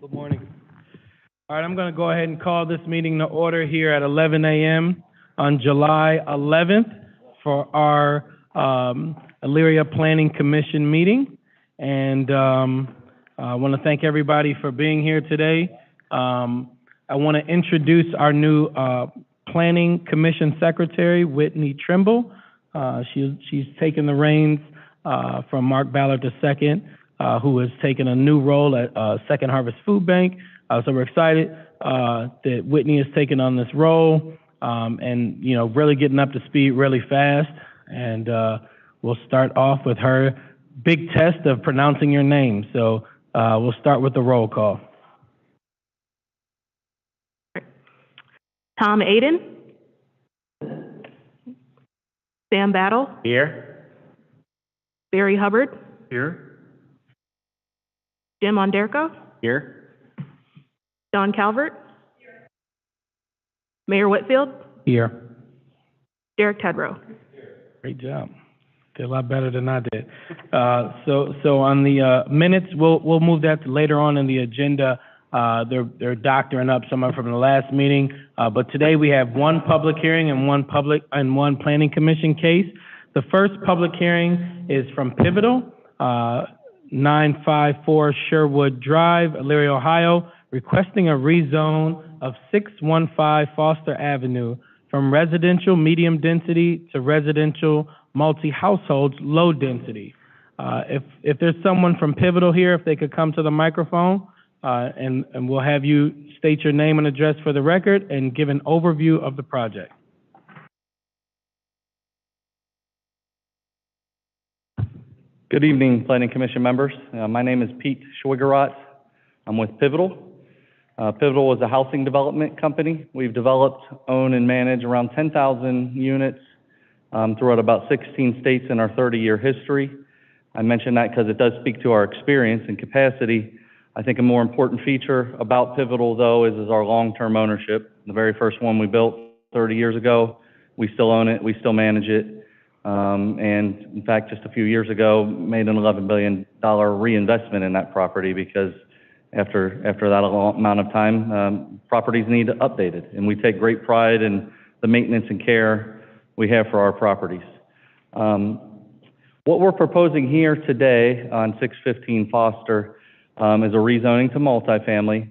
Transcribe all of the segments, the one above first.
Good morning. All right, I'm going to go ahead and call this meeting to order here at 11 a.m. on July 11th for our Elyria Planning Commission meeting. And I want to thank everybody for being here today. I want to introduce our new Planning Commission Secretary, Whitney Trimble. She's taken the reins from Mark Ballard II, who has taken a new role at Second Harvest Food Bank. So we're excited that Whitney has taken on this role and, you know, really getting up to speed really fast. And we'll start off with her big test of pronouncing your name. So we'll start with the roll call. Tom Aden. Sam Battle. Here. Barry Hubbard. Here. Jim Onderco. Here. Don Calvert. Here. Mayor Whitfield. Here. Derek Tedrow. Great job. Did a lot better than I did. So on the minutes, we'll move that to later on in the agenda. They're doctoring up someone from the last meeting, but today we have one public hearing and one planning commission case. The first public hearing is from Pivotal, 954 Sherwood Drive, Elyria, Ohio, requesting a rezone of 615 Foster Avenue from residential medium density to residential multi-households low density. If there's someone from Pivotal here, if they could come to the microphone, and we'll have you state your name and address for the record and give an overview of the project. Good evening, Planning Commission members. My name is Pete Schwigerot. I'm with Pivotal. Pivotal is a housing development company. We've developed, own, and manage around 10,000 units throughout about 16 states in our 30-year history. I mention that because it does speak to our experience and capacity. I think a more important feature about Pivotal, though, is our long-term ownership. The very first one we built 30 years ago, we still own it, we still manage it. And in fact, just a few years ago, made an $11 billion reinvestment in that property because after that amount of time, properties need updated. And we take great pride in the maintenance and care we have for our properties. What we're proposing here today on 615 Foster is a rezoning to multifamily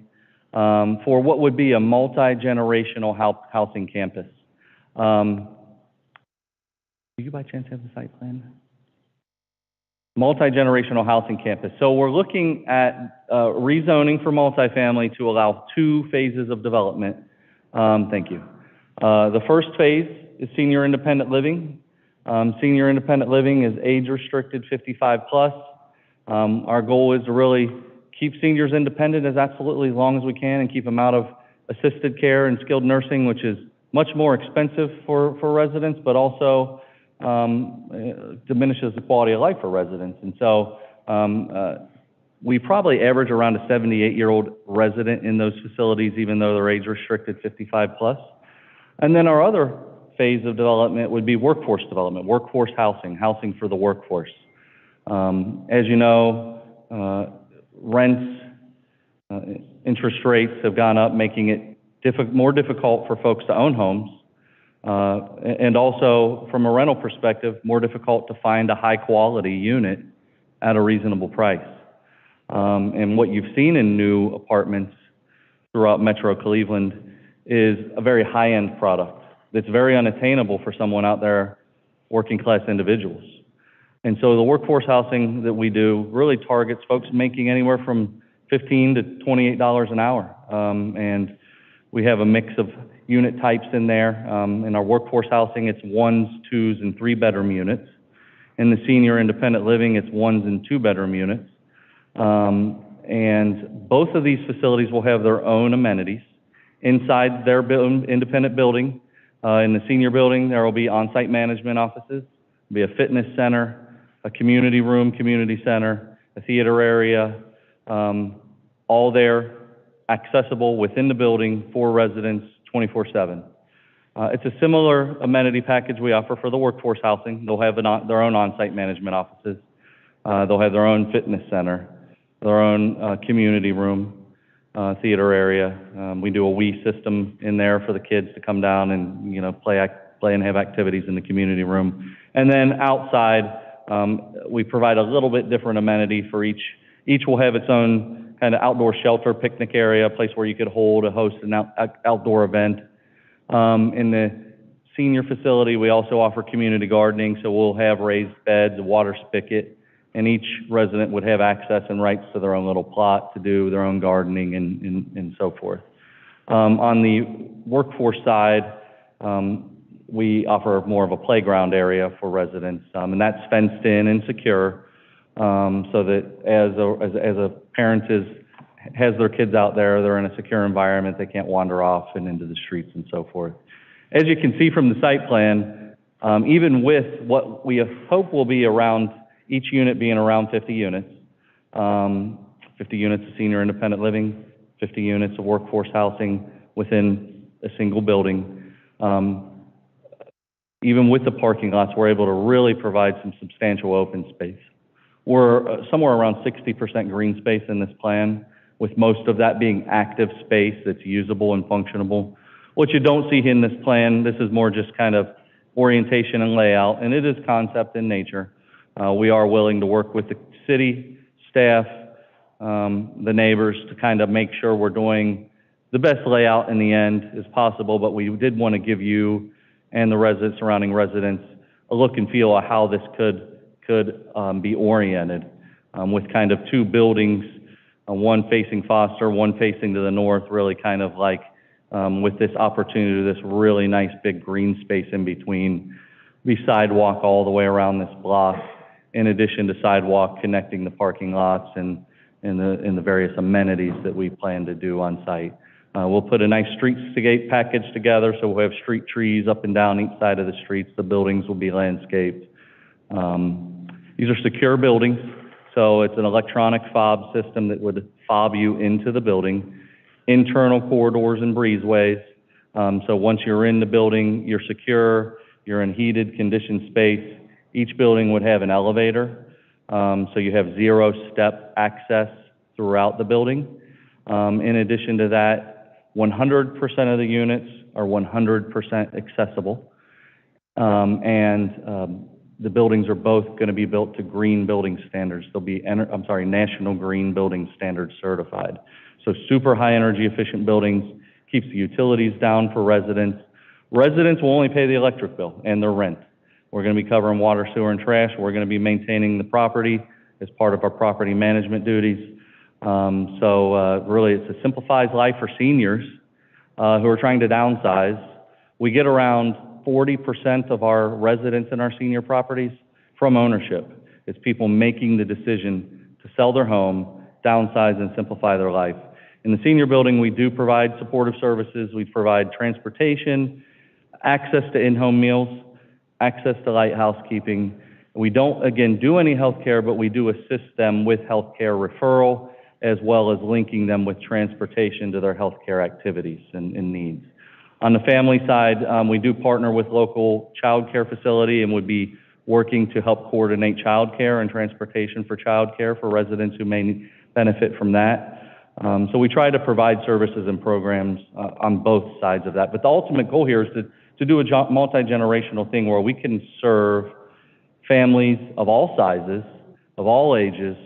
for what would be a multi-generational housing campus. Do you by chance have the site plan? Multi-generational housing campus. So we're looking at rezoning for multifamily to allow 2 phases of development. Thank you. The first phase is senior independent living. Senior independent living is age restricted 55 plus. Our goal is to really keep seniors independent as absolutely long as we can and keep them out of assisted care and skilled nursing, which is much more expensive for residents, but also diminishes the quality of life for residents. And so we probably average around a 78-year-old resident in those facilities, even though they're age restricted 55 plus. And then our other phase of development would be workforce development, workforce housing, housing for the workforce. As you know, rents, interest rates have gone up, making it more difficult for folks to own homes. And also, from a rental perspective, more difficult to find a high-quality unit at a reasonable price. And what you've seen in new apartments throughout Metro Cleveland is a very high-end product that's very unattainable for someone out there, working-class individuals. And so the workforce housing that we do really targets folks making anywhere from $15 to $28 an hour. And we have a mix of unit types in there. In our workforce housing, it's 1s, 2s, and 3-bedroom units. In the senior independent living, it's 1s and 2-bedroom units. And both of these facilities will have their own amenities. Inside their independent building, in the senior building, there will be on-site management offices, be a fitness center, a community room, community center, a theater area, all there accessible within the building for residents 24/7. It's a similar amenity package we offer for the workforce housing. They'll have their own on-site management offices. They'll have their own fitness center, their own community room. theater area. We do a Wii system in there for the kids to come down and, play and have activities in the community room. And then outside, we provide a little bit different amenity for each. Each will have its own kind of outdoor shelter, picnic area, a place where you could host an outdoor event. In the senior facility, we also offer community gardening, so we'll have raised beds, a water spigot, and each resident would have access and rights to their own little plot to do their own gardening and so forth. On the workforce side, we offer more of a playground area for residents, and that's fenced in and secure, so that as a parent has their kids out there, they're in a secure environment, they can't wander off and into the streets and so forth. As you can see from the site plan, even with what we hope will be around, each unit being around 50 units, 50 units of senior independent living, 50 units of workforce housing within a single building. Even with the parking lots, we're able to really provide some substantial open space. We're somewhere around 60% green space in this plan, with most of that being active space that's usable and functionable. What you don't see in this plan, this is more just kind of orientation and layout, and it is concept in nature. We are willing to work with the city staff, the neighbors, to kind of make sure we're doing the best layout in the end as possible, but we did want to give you and the surrounding residents a look and feel of how this could be oriented, with kind of two buildings, one facing Foster, one facing to the north, really kind of like with this opportunity, this really nice big green space in between, be sidewalk all the way around this block, in addition to sidewalk connecting the parking lots and the various amenities that we plan to do on site. We'll put a nice streetscape package together, so we'll have street trees up and down each side of the streets. The buildings will be landscaped. These are secure buildings, so it's an electronic fob system that would fob you into the building. Internal corridors and breezeways. So once you're in the building, you're secure, you're in heated, conditioned space. Each building would have an elevator, so you have zero-step access throughout the building. In addition to that, 100% of the units are 100% accessible, and the buildings are both going to be built to green building standards. They'll be, National Green Building Standards certified. So super high energy efficient buildings, keeps the utilities down for residents. Residents will only pay the electric bill and their rent. We're going to be covering water, sewer, and trash. We're going to be maintaining the property as part of our property management duties. Really, it simplifies life for seniors who are trying to downsize. We get around 40% of our residents in our senior properties from ownership. It's people making the decision to sell their home, downsize, and simplify their life. In the senior building, we do provide supportive services. We provide transportation, access to in-home meals, access to light housekeeping. We don't, again, do any health care, but we do assist them with health care referral, as well as linking them with transportation to their health care activities and needs. On the family side, we do partner with local child care facility and would be working to help coordinate child care and transportation for child care for residents who may benefit from that. So we try to provide services and programs on both sides of that. But the ultimate goal here is to do a multi-generational thing where we can serve families of all sizes, of all ages,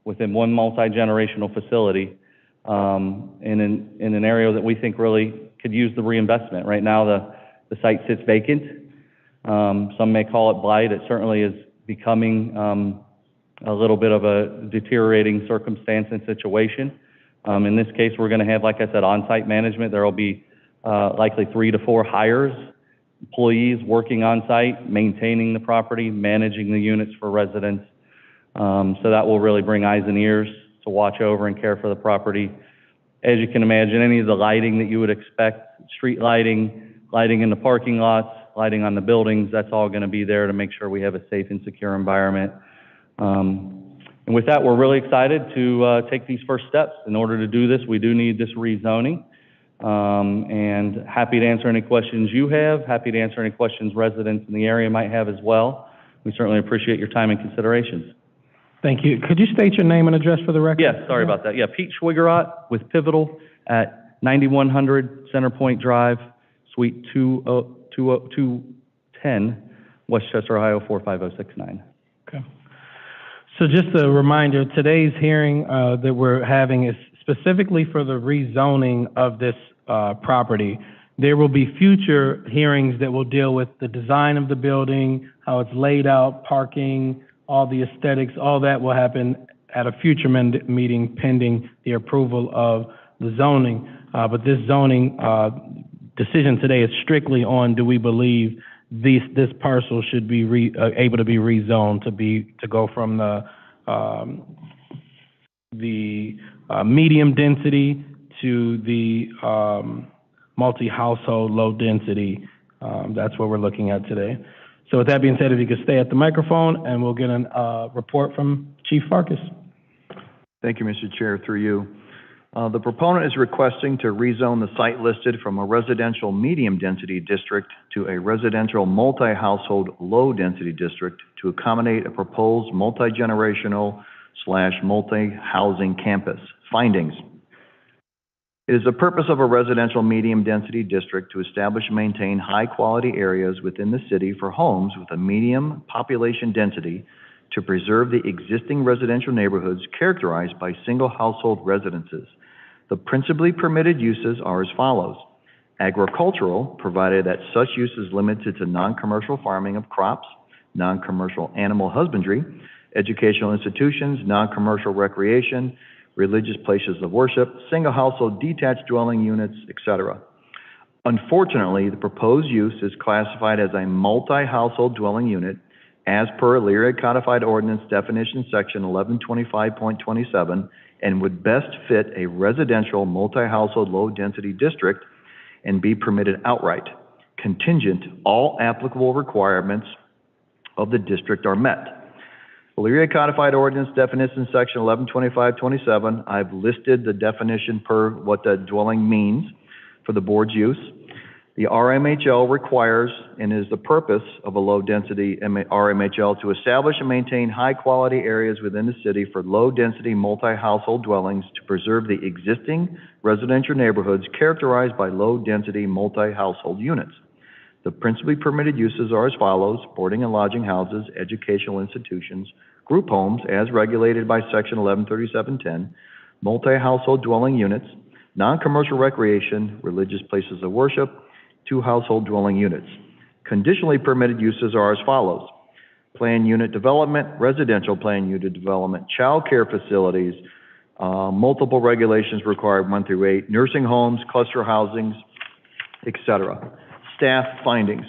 within one multi-generational facility in an area that we think really could use the reinvestment. Right now, the site sits vacant. Some may call it blight. It certainly is becoming a little bit of a deteriorating circumstance and situation. In this case, we're going to have, like I said, on-site management. There will be likely 3 to 4 hires, employees working on-site, maintaining the property, managing the units for residents. So that will really bring eyes and ears to watch over and care for the property. As you can imagine, any of the lighting that you would expect, street lighting, lighting in the parking lots, lighting on the buildings, that's all going to be there to make sure we have a safe and secure environment. And with that, we're really excited to take these first steps. In order to do this, we do need this rezoning. And happy to answer any questions you have, happy to answer any questions residents in the area might have as well. We certainly appreciate your time and considerations. Thank you. Could you state your name and address for the record? Yeah, sorry about that. Yeah, Pete Schwigerot with Pivotal at 9100 Centerpoint Drive, Suite 210, Westchester, Ohio 45069. Okay. So just a reminder, today's hearing that we're having is specifically for the rezoning of this property. There will be future hearings that will deal with the design of the building, how it's laid out, parking, all the aesthetics, all that will happen at a future meeting pending the approval of the zoning. But this zoning decision today is strictly on, do we believe this parcel should be able to be rezoned to go from the medium density to the multi-household low density. That's what we're looking at today. So with that being said, if you could stay at the microphone, and we'll get a report from Chief Farkas. Thank you, Mr. Chair, through you. The proponent is requesting to rezone the site listed from a residential medium-density district to a residential multi-household low-density district to accommodate a proposed multi-generational/multi-housing campus. Findings. It is the purpose of a residential medium-density district to establish and maintain high-quality areas within the city for homes with a medium population density to preserve the existing residential neighborhoods characterized by single-household residences. The principally permitted uses are as follows. Agricultural, provided that such use is limited to non-commercial farming of crops, non-commercial animal husbandry, educational institutions, non-commercial recreation, religious places of worship, single-household detached dwelling units, etc. Unfortunately, the proposed use is classified as a multi-household dwelling unit as per Elyria Codified Ordinance Definition Section 1125.27 and would best fit a residential multi-household low-density district and be permitted outright, contingent all applicable requirements of the district are met. Elyria Codified Ordinance Definition Section 1125.27, I've listed the definition per what the dwelling means for the board's use. The RMHL requires and is the purpose of a low-density RMHL to establish and maintain high-quality areas within the city for low-density multi-household dwellings to preserve the existing residential neighborhoods characterized by low-density multi-household units. The principally permitted uses are as follows: boarding and lodging houses, educational institutions, group homes as regulated by Section 1137.10, multi-household dwelling units, non-commercial recreation, religious places of worship, two household dwelling units. Conditionally permitted uses are as follows: planned unit development, residential planned unit development, child care facilities, multiple regulations required 1 through 8, nursing homes, cluster housings, etc. Staff findings.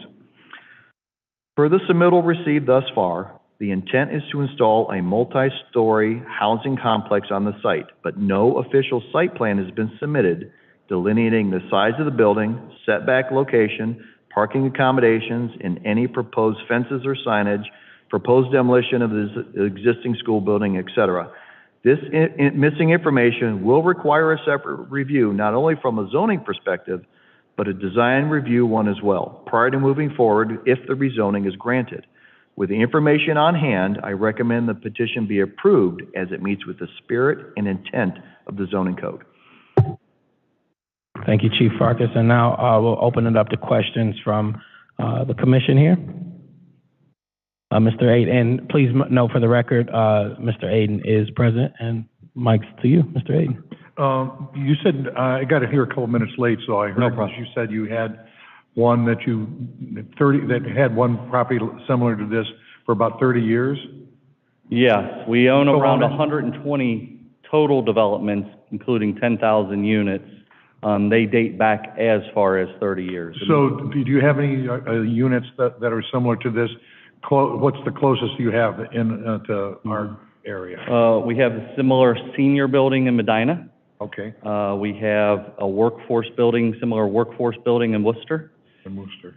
Per the submittal received thus far, the intent is to install a multi-story housing complex on the site, but no official site plan has been submitted delineating the size of the building, setback location, parking accommodations, and any proposed fences or signage, proposed demolition of the existing school building, etc. This missing information will require a separate review, not only from a zoning perspective, but a design review one as well, prior to moving forward if the rezoning is granted. With the information on hand, I recommend the petition be approved as it meets with the spirit and intent of the zoning code. Thank you, Chief Farkas. And now we'll open it up to questions from the commission here. Mr. Aiden, and please note for the record, Mr. Aiden is present, and mic's to you, Mr. Aiden. You said, I got here a couple minutes late, so I heard you said you had one that had one property similar to this for about 30 years? Yes, we own around 120 total developments, including 10,000 units. They date back as far as 30 years. So do you have any units that are similar to this? What's the closest you have to our area? We have a similar senior building in Medina. Okay. We have a workforce building, similar workforce building in Worcester. In Worcester.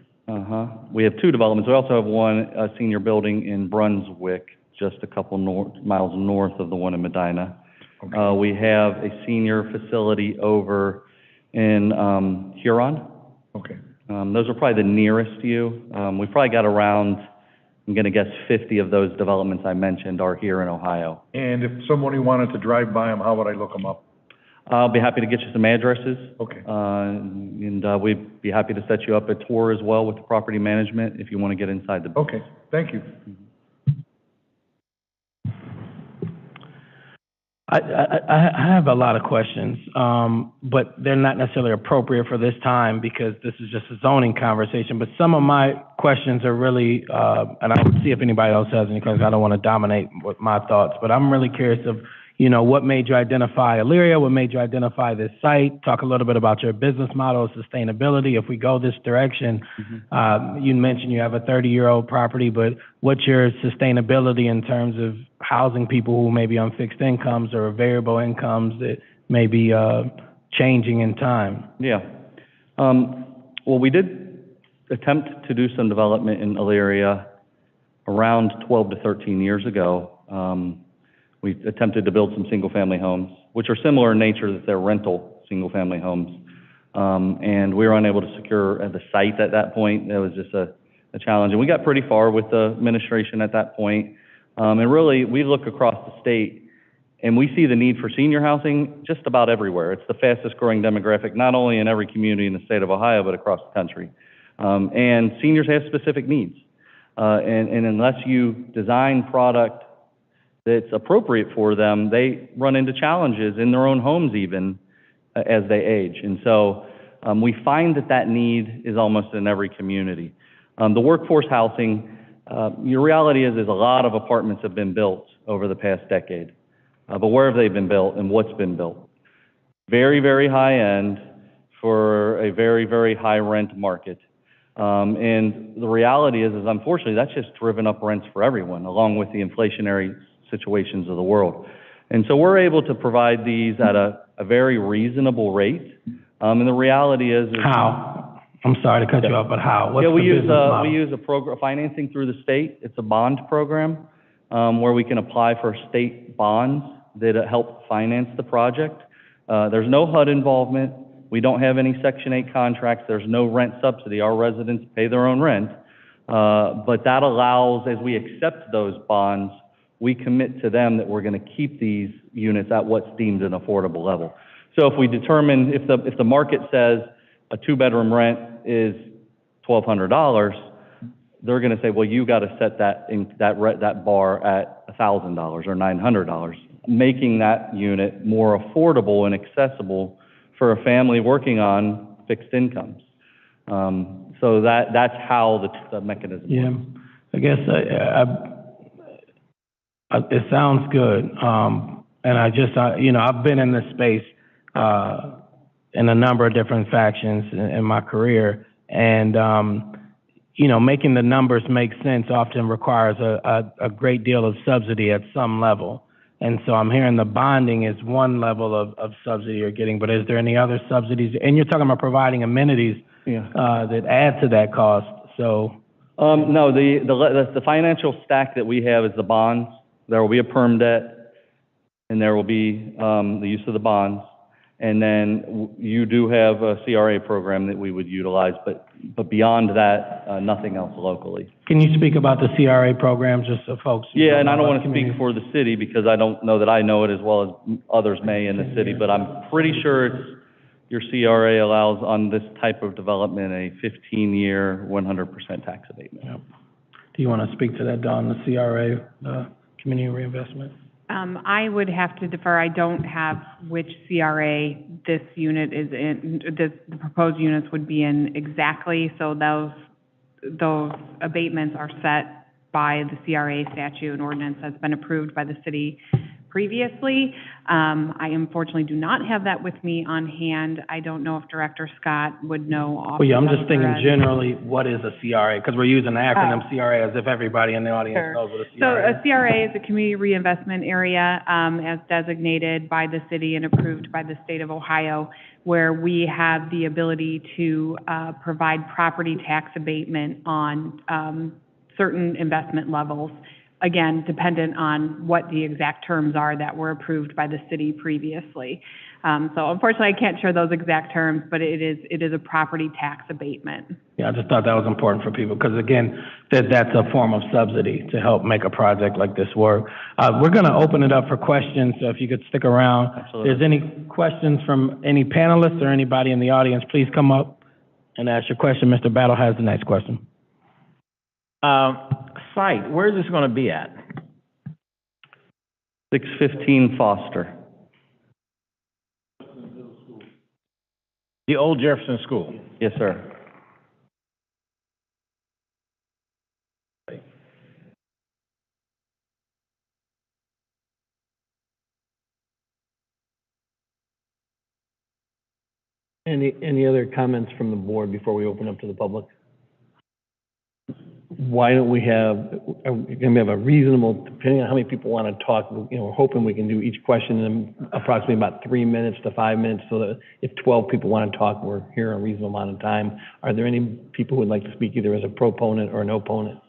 We have two developments. We also have a senior building in Brunswick, just a couple miles north of the one in Medina. Okay. We have a senior facility over in Huron. Okay. Those are probably the nearest to you. We've probably got around I'm going to guess 50 of those developments I mentioned are here in Ohio. And if somebody wanted to drive by them, how would I look them up? I'll be happy to get you some addresses. Okay. And we'd be happy to set you up a tour as well with the property management if you want to get inside the. Okay, thank you. I have a lot of questions, but they're not necessarily appropriate for this time because this is just a zoning conversation. But some of my questions are really, and I'll see if anybody else has any questions. I don't want to dominate with my thoughts, but I'm really curious of, you know, what made you identify Elyria? What made you identify this site? Talk a little bit about your business model, sustainability. If we go this direction, you mentioned you have a 30-year-old property, but what's your sustainability in terms of housing people who may be on fixed incomes or variable incomes that may be changing in time? Yeah. Well, we did attempt to do some development in Elyria around 12 to 13 years ago. We attempted to build some single-family homes, which are similar in nature that they're rental single-family homes. And we were unable to secure the site at that point. That was just a challenge. And we got pretty far with the administration at that point. And really, we look across the state, and we see the need for senior housing just about everywhere. It's the fastest-growing demographic, not only in every community in the state of Ohio, but across the country. And seniors have specific needs. And unless you design product that's appropriate for them, they run into challenges in their own homes even as they age. And so we find that need is almost in every community. The workforce housing, your reality is a lot of apartments have been built over the past decade. But where have they been built and what's been built? Very, very high end for a very, very high rent market. And the reality is unfortunately, that's just driven up rents for everyone, along with the inflationary situations of the world. And so we're able to provide these at a very reasonable rate. And the reality is How? I'm sorry to cut you off, but how? What's we the use business model? we use a program financing through the state. It's a bond program where we can apply for state bonds that help finance the project. There's no HUD involvement. We don't have any Section 8 contracts. There's no rent subsidy. Our residents pay their own rent. But that allows, as we accept those bonds, we commit to them that we're going to keep these units at what's deemed an affordable level. So if we determine, if the market says a 2-bedroom rent is $1,200, they're going to say, well, you got to set that bar at $1,000 or $900, making that unit more affordable and accessible for a family working on fixed incomes. So that's how the mechanism works. Yeah, I guess it sounds good. And I've been in this space in a number of different factions in my career. And, making the numbers make sense often requires a great deal of subsidy at some level. And so I'm hearing the bonding is one level of subsidy you're getting, but is there any other subsidies? And you're talking about providing amenities that add to that cost. So no, the financial stack that we have is the bonds. There will be a perm debt, and there will be the use of the bonds. And then you do have a CRA program that we would utilize, but beyond that, nothing else locally. Can you speak about the CRA program, just so folks? Yeah, and I don't want to speak for the city because I don't know that I know it as well as others may in the city, but I'm pretty sure your CRA allows on this type of development a 15-year, 100% tax abatement. Yep. Do you want to speak to that, Dawn, the CRA, community reinvestment? I would have to defer. I don't have which CRA this unit is in, the proposed units would be in exactly, so those abatements are set by the CRA statute and ordinance that's been approved by the city previously. I unfortunately do not have that with me on hand. I don't know if Director Scott would know off the Well, yeah, I'm top just of her thinking head. generally, what is a CRA? Because we're using the acronym CRA as if everybody in the audience Sure. knows what a So CRA a CRA is a community reinvestment area, as designated by the city and approved by the state of Ohio, where we have the ability to provide property tax abatement on certain investment levels again, dependent on what the exact terms are that were approved by the city previously. So unfortunately, I can't share those exact terms, but it is a property tax abatement. Yeah, I just thought that was important for people, because again, that's a form of subsidy to help make a project like this work. We're gonna open it up for questions, so if you could stick around. Absolutely. If there's any questions from any panelists or anybody in the audience, please come up and ask your question. Mr. Battle has the next question. Site, where is this gonna be at? 615 Foster. The old Jefferson School. Yes, sir. Any other comments from the board before we open up to the public? Why don't we can we have a reasonable, depending on how many people want to talk, you know, we're hoping we can do each question in approximately about 3 minutes to 5 minutes, so that if 12 people want to talk, we're here a reasonable amount of time. Are there any people who would like to speak either as a proponent or an opponent?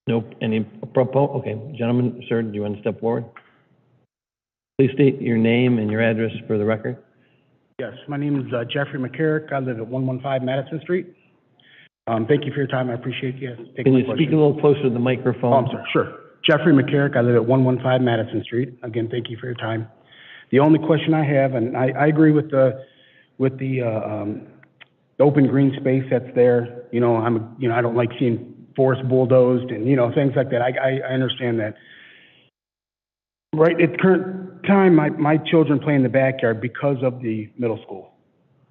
Nope. Any okay, gentlemen, sir, do you want to step forward? Please state your name and your address for the record. Yes, my name is Jeffrey McCarrick. I live at 115 Madison Street. Thank you for your time. I appreciate you taking Can my you question. speak a little closer to the microphone? Oh, I'm sorry, sure. Jeffrey McCarrick. I live at 115 Madison Street. Again, thank you for your time. The only question I have, and I agree with the open green space that's there. You know, I don't like seeing forest bulldozed and, you know, things like that. I understand that. Right at the current time, my children play in the backyard because of the middle school.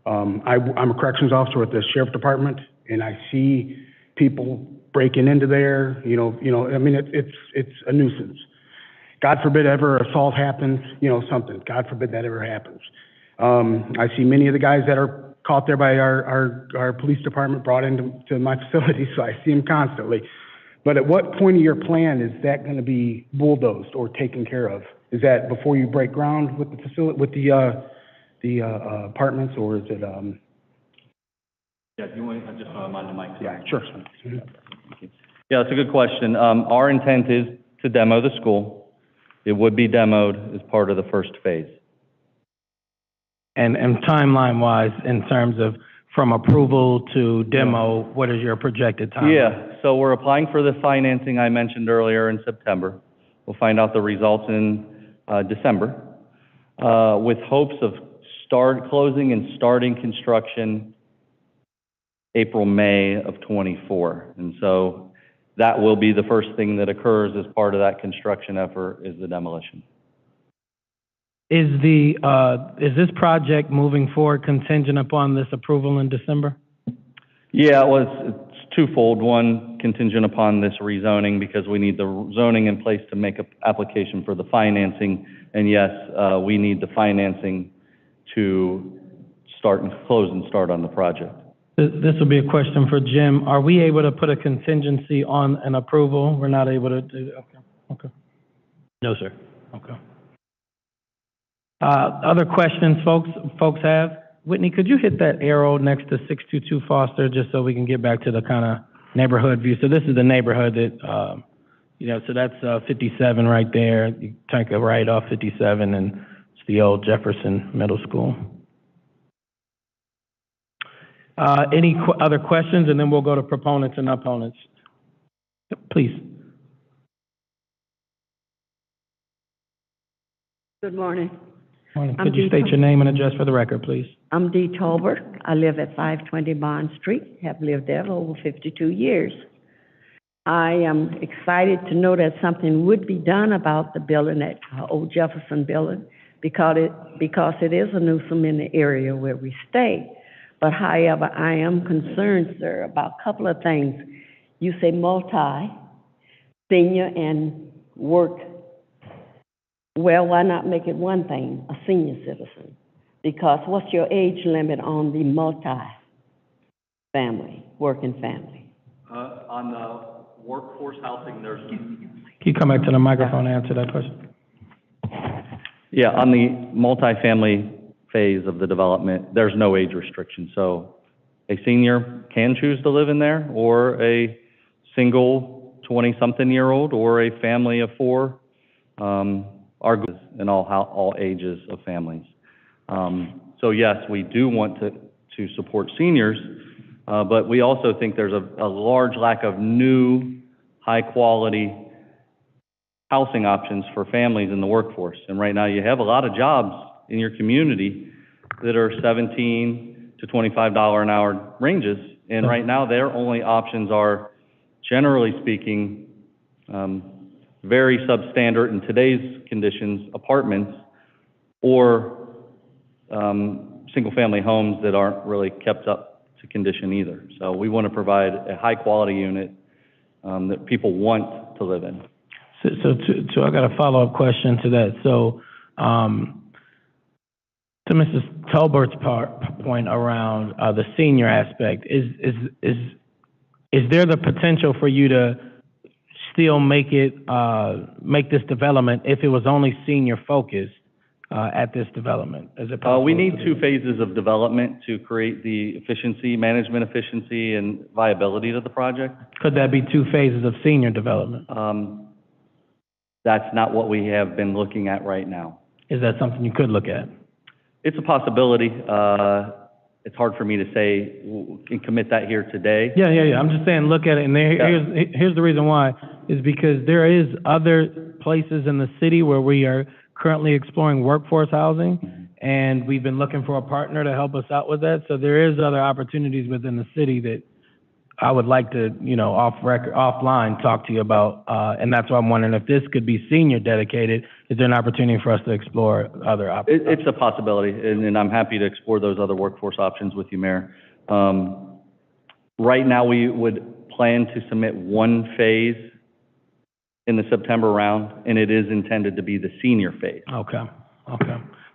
I'm a corrections officer with the sheriff department, and I see people breaking into there. You know, I mean, it's a nuisance. God forbid ever assault happens. You know, something. God forbid that ever happens. I see many of the guys that are caught there by our police department brought into my facility, so I see them constantly. But at what point of your plan is that going to be bulldozed or taken care of? Is that before you break ground with the facility, with the apartments, or is it? Yeah, do you want to just mind the mic? Yeah, sure. Yeah, that's a good question. Our intent is to demo the school. It would be demoed as part of the first phase. And timeline-wise, in terms of from approval to demo, what is your projected timeline? Yeah, so we're applying for the financing I mentioned earlier in September. We'll find out the results in December, with hopes of closing and starting construction April, May of '24. And so that will be the first thing that occurs as part of that construction effort, is the demolition. Is this project moving forward contingent upon this approval in December? Yeah, well, it's twofold. One, contingent upon this rezoning, because we need the zoning in place to make an application for the financing. And yes, we need the financing to close and start on the project. This will be a question for Jim. Are we able to put a contingency on an approval? We're not able to do, okay. No, sir. Okay. Other questions folks have? Whitney, could you hit that arrow next to 622 Foster, just so we can get back to the kind of neighborhood view? So this is the neighborhood that, you know, so that's 57 right there. You take a right off 57, and it's the old Jefferson Middle School. Any other questions? And then we'll go to proponents and opponents. Please. Good morning. Morning. Could you state your name and address for the record, please? I'm Dee Tolbert. I live at 520 Bond Street, have lived there over 52 years. I am excited to know that something would be done about the building, that old Jefferson building, because it is a nuisance in the area where we stay. But however, I am concerned, sir, about a couple of things. You say multi-senior and work. Well, why not make it one thing, a senior citizen? Because what's your age limit on the multi-family, working family? On the workforce housing, there's... Can you come back to the microphone and answer that question? Yeah, on the multifamily phase of the development, there's no age restriction. So a senior can choose to live in there, or a single 20-something-year-old or a family of four, are good in all ages of families. So yes, we do want to support seniors, but we also think there's a large lack of new, high-quality housing options for families in the workforce. And right now, you have a lot of jobs in your community that are $17 to $25 an hour ranges. And right now, their only options are, generally speaking, very substandard in today's conditions, apartments, or single-family homes that aren't really kept up to condition either. So we want to provide a high-quality unit that people want to live in. So I got a follow-up question to that. So, to Mrs. Tolbert's point around the senior aspect, is there the potential for you to still make this development if it was only senior focused at this development? Is it possible? We need two phases of development to create the management efficiency and viability of the project. Could that be two phases of senior development? That's not what we have been looking at right now. Is that something you could look at? It's a possibility. It's hard for me to say and commit that here today. Yeah. I'm just saying, look at it, and here's the reason why, is because there is other places in the city where we are currently exploring workforce housing, and we've been looking for a partner to help us out with that. So there is other opportunities within the city that I would like to, offline talk to you about, and that's why I'm wondering if this could be senior dedicated. Is there an opportunity for us to explore other options? It's a possibility, and I'm happy to explore those other workforce options with you, Mayor. Right now, we would plan to submit one phase in the September round, and it is intended to be the senior phase. Okay.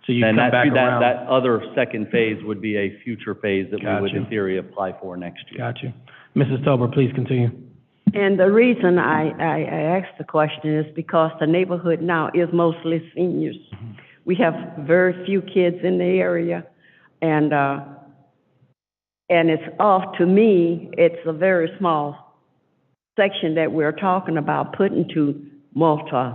So you And come back around. that other second phase would be a future phase that we would, Gotcha. in theory, apply for next year. Got you. Mrs. Tolbert, please continue. And the reason I asked the question is because the neighborhood now is mostly seniors. We have very few kids in the area, and it's off, to me, it's a very small section that we're talking about putting to multi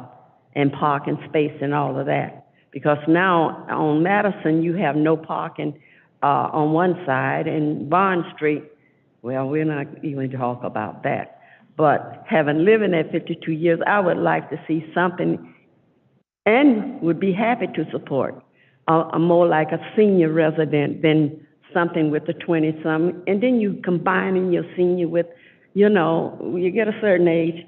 and parking space and all of that. Because now on Madison, you have no parking on one side, and Bond Street, well, we're not even talk about that. But having lived in there 52 years, I would like to see something, and would be happy to support a more like a senior resident than something with the 20-some. And then you combining your senior with, you get a certain age,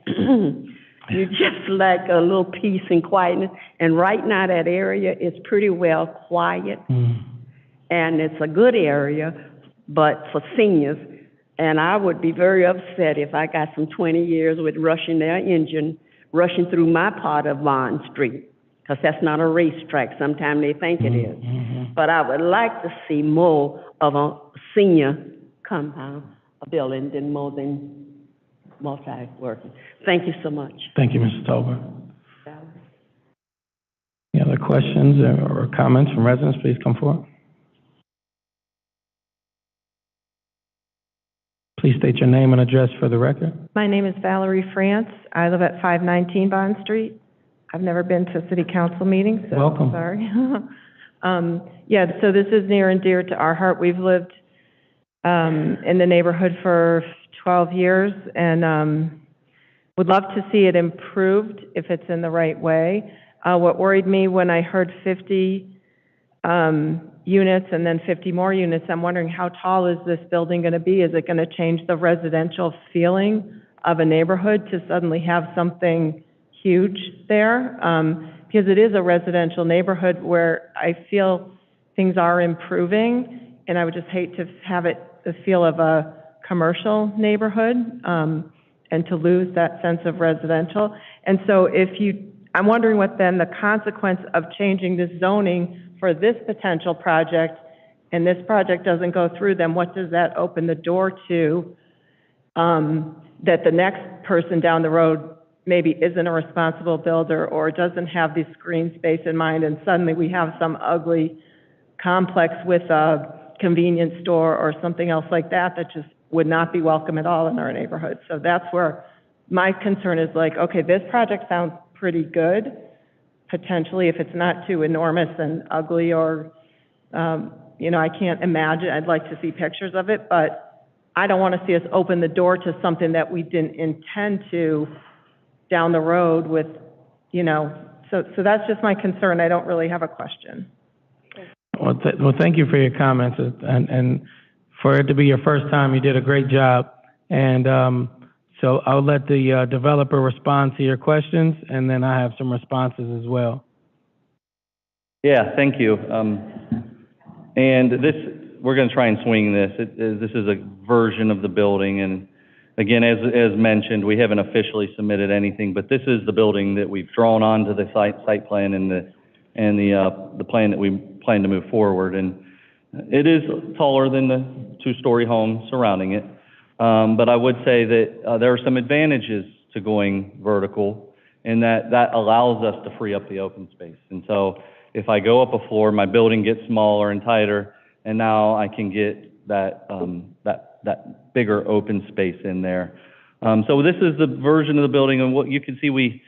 you just like a little peace and quietness. And right now that area is pretty well quiet, and it's a good area, but for seniors. And I would be very upset if I got some 20 years with rushing their engine, rushing through my part of Vaughn Street, because that's not a racetrack. Sometimes they think it is. But I would like to see more of a senior compound, a building, than more than multi-working. Thank you so much. Thank you, Mrs. Tolbert. Any other questions or comments from residents? Please come forward. Please state your name and address for the record. My name is Valerie France. I live at 519 Bond Street. I've never been to a city council meeting, so Welcome. sorry. So this is near and dear to our heart. We've lived in the neighborhood for 12 years, and would love to see it improved if it's in the right way. What worried me when I heard 50 units and then 50 more units, I'm wondering how tall is this building going to be? Is it going to change the residential feeling of a neighborhood to suddenly have something huge there? Because it is a residential neighborhood where I feel things are improving, and I would just hate to have it the feel of a commercial neighborhood, and to lose that sense of residential. And so I'm wondering what then the consequence of changing this zoning for this potential project, and this project doesn't go through, then what does that open the door to, that the next person down the road maybe isn't a responsible builder or doesn't have this green space in mind, and suddenly we have some ugly complex with a convenience store or something else like that that just would not be welcome at all in our neighborhood. So that's where my concern is like, okay, this project sounds pretty good, potentially, if it's not too enormous and ugly or, you know, I can't imagine, I'd like to see pictures of it, but I don't want to see us open the door to something that we didn't intend to down the road with, you know, so that's just my concern. I don't really have a question. Well, thank you for your comments, and for it to be your first time, you did a great job. And so I'll let the developer respond to your questions, and then I have some responses as well. Yeah, thank you. And this, we're going to try and swing this. This is a version of the building, and again, as mentioned, we haven't officially submitted anything, but this is the building that we've drawn onto the site plan and the plan that we plan to move forward. And it is taller than the two-story home surrounding it. But I would say that there are some advantages to going vertical, in that allows us to free up the open space. And so if I go up a floor, my building gets smaller and tighter, and now I can get that bigger open space in there. So this is the version of the building, and what you can see,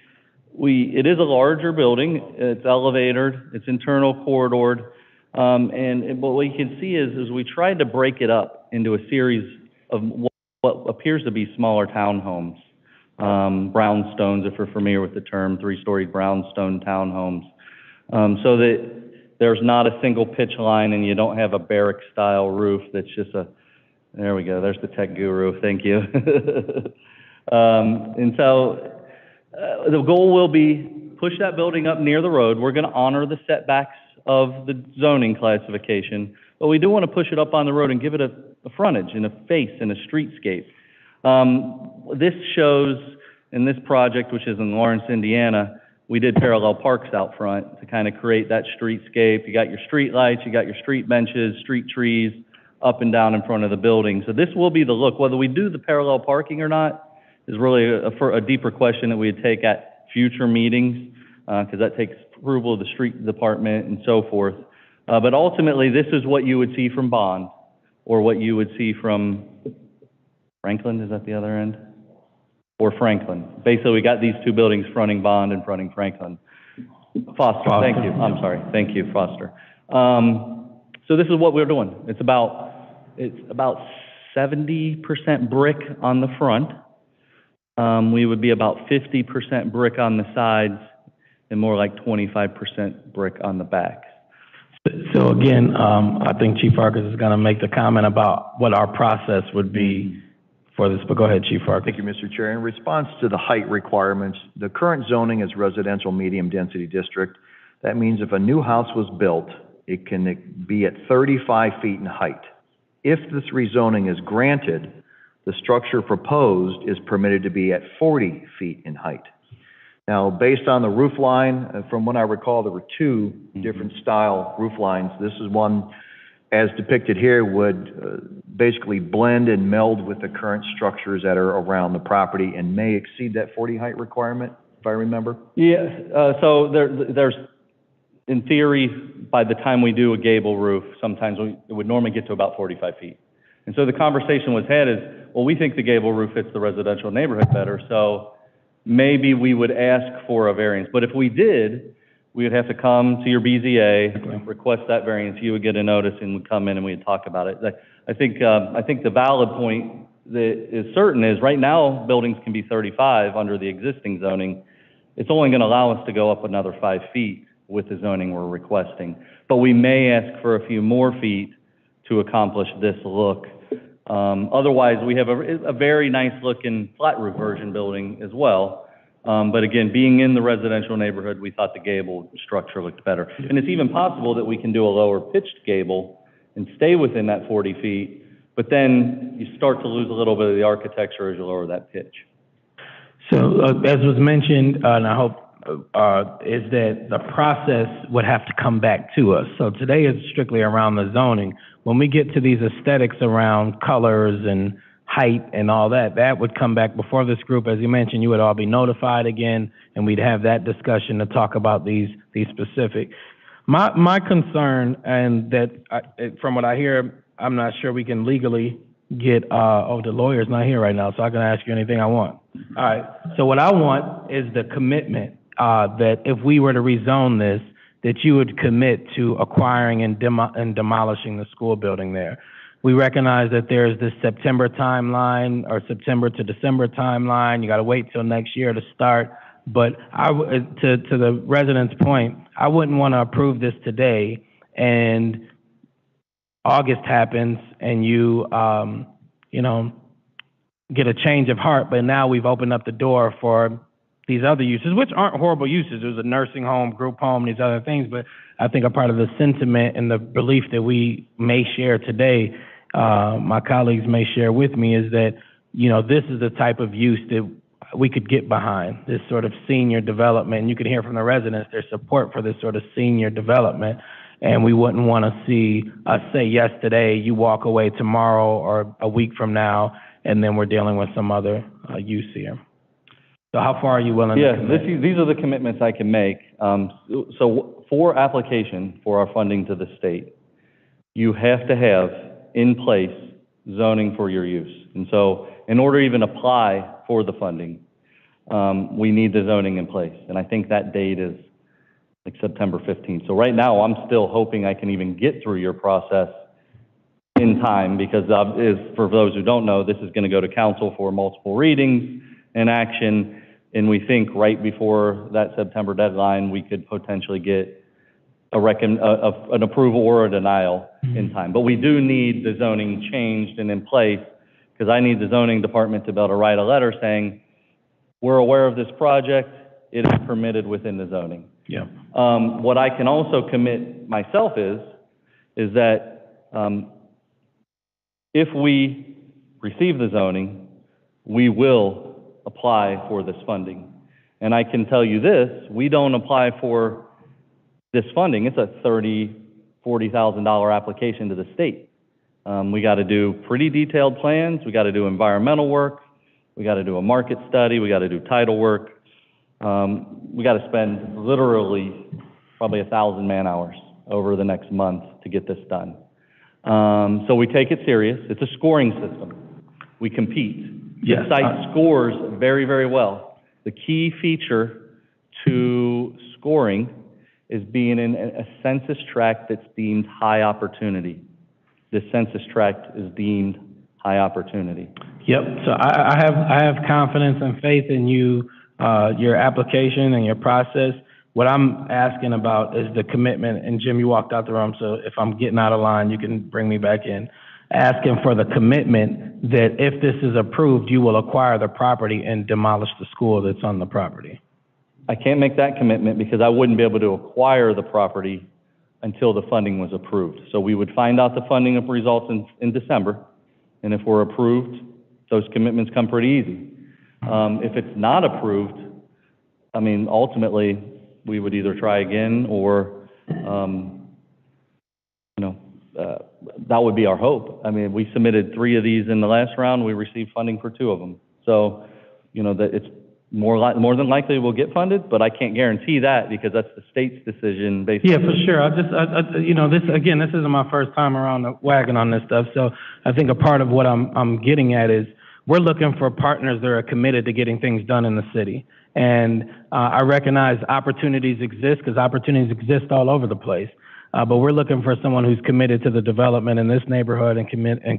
it is a larger building. It's elevated, it's internal corridored, and what we can see is we tried to break it up into a series of what appears to be smaller townhomes, brownstones, if you're familiar with the term, three-story brownstone townhomes, so that there's not a single pitch line and you don't have a barrack-style roof that's just there we go, there's the tech guru, thank you. And so the goal will be push that building up near the road. We're going to honor the setbacks of the zoning classification, but we do want to push it up on the road and give it a frontage and a face and a streetscape. This shows, in this project, which is in Lawrence, Indiana, we did parallel parks out front to kind of create that streetscape. You got your street lights, you got your street benches, street trees up and down in front of the building. So this will be the look. Whether we do the parallel parking or not is really a deeper question that we'd take at future meetings, because that takes approval of the street department and so forth. But ultimately, this is what you would see from Bond, or what you would see from Franklin, is that the other end? Or Franklin. Basically, we got these two buildings fronting Bond and fronting Franklin. Foster, thank you. I'm sorry. Thank you, Foster. So this is what we're doing. It's about 70% brick on the front. We would be about 50% brick on the sides and more like 25% brick on the back. So again, I think Chief Farkas is going to make the comment about what our process would be for this, but go ahead, Chief Farkas. Thank you, Mr. Chair. In response to the height requirements, the current zoning is residential medium density district. That means if a new house was built, it can be at 35 feet in height. If this rezoning is granted, the structure proposed is permitted to be at 40 feet in height. Now, based on the roof line, from what I recall, there were two different style roof lines. This is one, as depicted here, would basically blend and meld with the current structures that are around the property and may exceed that 40 height requirement, if I remember. Yeah, so there's, in theory, by the time we do a gable roof, sometimes it would normally get to about 45 feet. And so the conversation was had is, well, we think the gable roof fits the residential neighborhood better, so maybe we would ask for a variance. But if we did, we would have to come to your BZA, request that variance. You would get a notice and would come in and we'd talk about it. I think the valid point that is certain is right now buildings can be 35 under the existing zoning. It's only going to allow us to go up another 5 feet with the zoning we're requesting. But we may ask for a few more feet to accomplish this look. Otherwise, we have a very nice looking flat roof version building as well. But again, being in the residential neighborhood, we thought the gable structure looked better. And it's even possible that we can do a lower pitched gable and stay within that 40 feet, but then you start to lose a little bit of the architecture as you lower that pitch. So as was mentioned, and I hope, is that the process would have to come back to us. So today is strictly around the zoning. When we get to these aesthetics around colors and height and all that, that would come back before this group. As you mentioned, you would all be notified again, and we'd have that discussion to talk about these specific. My concern, and that from what I hear, I'm not sure we can legally get, the lawyer's not here right now, so I can ask you anything I want. All right, so what I want is the commitment, that if we were to rezone this, that you would commit to acquiring and demolishing the school building there. We recognize that there's this September timeline, or September to December timeline. You gotta wait till next year to start. But to the resident's point, I wouldn't want to approve this today, and August happens, and you, get a change of heart, but now we've opened up the door for these other uses, which aren't horrible uses. There's a nursing home, group home, these other things, but I think a part of the sentiment and the belief that we may share today, my colleagues may share with me, is that, this is the type of use that we could get behind, this sort of senior development. You can hear from the residents their support for this sort of senior development, and we wouldn't want to see us say yes today, you walk away tomorrow or a week from now, and then we're dealing with some other use here. So how far are you willing to commit? Yeah, these are the commitments I can make. So for application for our funding to the state, you have to have in place zoning for your use. And so in order to even apply for the funding, we need the zoning in place. And I think that date is like September 15th. So right now, I'm still hoping I can even get through your process in time, because for those who don't know, this is going to go to council for multiple readings and action. And we think right before that September deadline, we could potentially get an approval or a denial in time. But we do need the zoning changed and in place, because I need the zoning department to be able to write a letter saying, we're aware of this project, it is permitted within the zoning. Yeah. What I can also commit myself is that if we receive the zoning, we will apply for this funding. And I can tell you this, we don't apply for this funding. It's a $30,000, $40,000 application to the state. We got to do pretty detailed plans. We got to do environmental work. We got to do a market study. We got to do title work. We got to spend literally probably 1,000 man-hours over the next month to get this done. So we take it serious. It's a scoring system. We compete. Yes. The site scores very, very well. The key feature to scoring is being in a census tract that's deemed high opportunity. This census tract is deemed high opportunity. Yep. So I have confidence and faith in you, your application and your process. What I'm asking about is the commitment, and Jim, you walked out the room, so if I'm getting out of line, you can bring me back in. Asking for the commitment that if this is approved, you will acquire the property and demolish the school that's on the property. I can't make that commitment because I wouldn't be able to acquire the property until the funding was approved. So we would find out the funding of results in December, and if we're approved, those commitments come pretty easy. If it's not approved, I mean, ultimately, we would either try again or, that would be our hope. I mean, we submitted 3 of these in the last round. We received funding for 2 of them. So, that it's more than likely we'll get funded, but I can't guarantee that because that's the state's decision based on... Yeah, for sure. This isn't my first time around the wagon on this stuff. So I think a part of what I'm getting at is we're looking for partners that are committed to getting things done in the city. And I recognize opportunities exist because opportunities exist all over the place. But we're looking for someone who's committed to the development in this neighborhood and